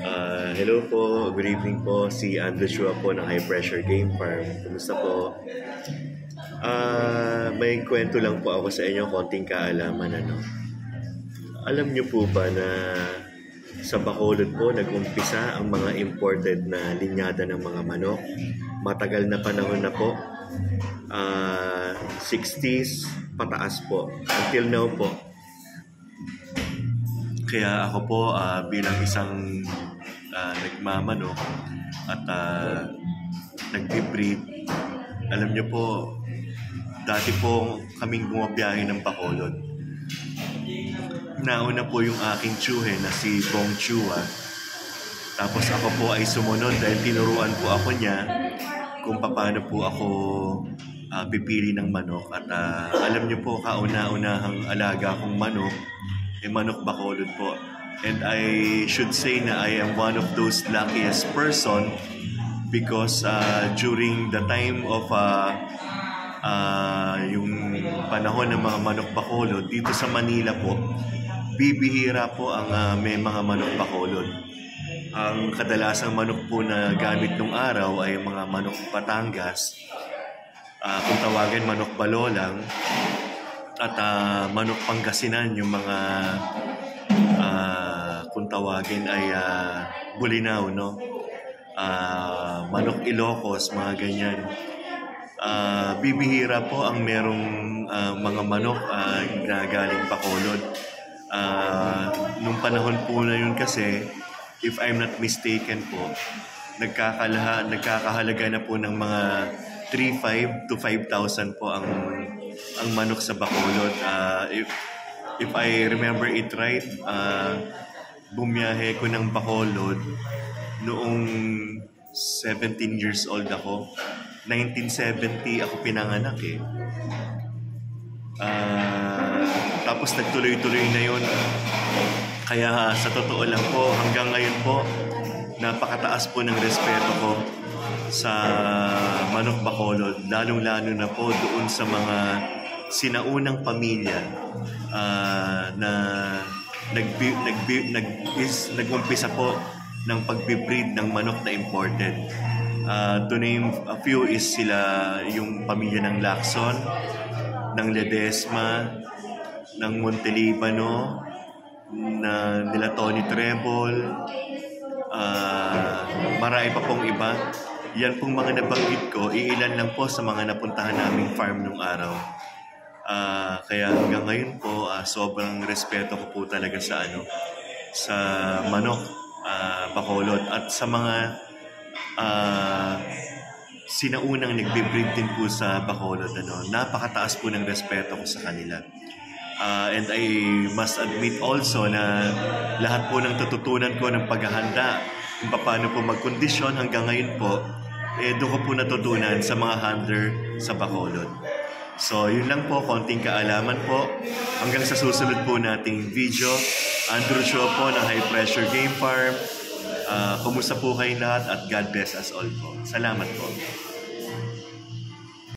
Hello po, good evening po. Si Andrew Chua po ng High Pressure Game Farm. Kumusta po? May kwento lang po ako sa inyo, konting kaalaman. Alam niyo po ba na sa Bacolod po nag-umpisa ang mga imported na linyada ng mga manok? Matagal na panahon na po. 60s pataas po. Until now po. Kaya ako po bilang isang nagmamanok at nagbe-breed, alam niyo po, dati po kaming bumabiyahe ng Bacolod. Nauna po yung aking tsuhe na si Bong Chua. Tapos ako po ay sumunod dahil tinuruan po ako niya kung paano po ako pipili ng manok. At alam niyo po, kauna-unahang alaga kong manok manok Bacolod po. And I should say na I am one of those luckiest person because during the time of yung panahon ng mga manok Bacolod dito sa Manila po, bibihira po ang may mga manok Bacolod. Ang kadalasang manok po na gamit nung araw ay mga manok Batangas, kung tawagan manok Balolang, at manok Pangasinan, yung mga kung tawagin ay Bulinaw, no? Manok Ilocos, mga ganyan. Bibihira po ang merong mga manok na galing Bacolod. Nung panahon po na yun kasi, if I'm not mistaken po, nagkakahalaga na po ng mga 3,500 to 5,000 po ang manok sa Bacolod. If I remember it right, bumiyahe ko ng Bacolod noong 17 years old ako. 1970 ako pinanganak eh. Tapos nagtuloy-tuloy na yun. Kaya sa totoo lang po, hanggang ngayon po, napakataas po ng respeto ko sa manok Bacolod, lalong-lalo na po doon sa mga sinaunang pamilya na nag-umpisa po ng pagbe-breed ng manok na imported. To name a few is sila yung pamilya ng Lacson, ng Ledesma, ng Montelibano, na nila Tony Trebol, marami pa pong iba. Yan pong mga nabanggit ko, iilan lang po sa mga napuntahan naming farm nung araw. Kaya hanggang ngayon po, sobrang respeto ko po talaga sa manok Bacolod at sa mga sinaunang nagbe-breed din po sa Bacolod. Napakataas po ng respeto ko sa kanila. And I must admit also na lahat po ng tututunan ko ng paghahanda kung paano po magkondisyon hanggang ngayon po, doon ko po natutunan sa mga handler sa Bacolod. So, yun lang po, konting kaalaman po. Hanggang sa susunod po nating video. Andrew Chua po ng High Pressure Game Farm. Kumusta po kayong lahat at God bless us all po. Salamat po.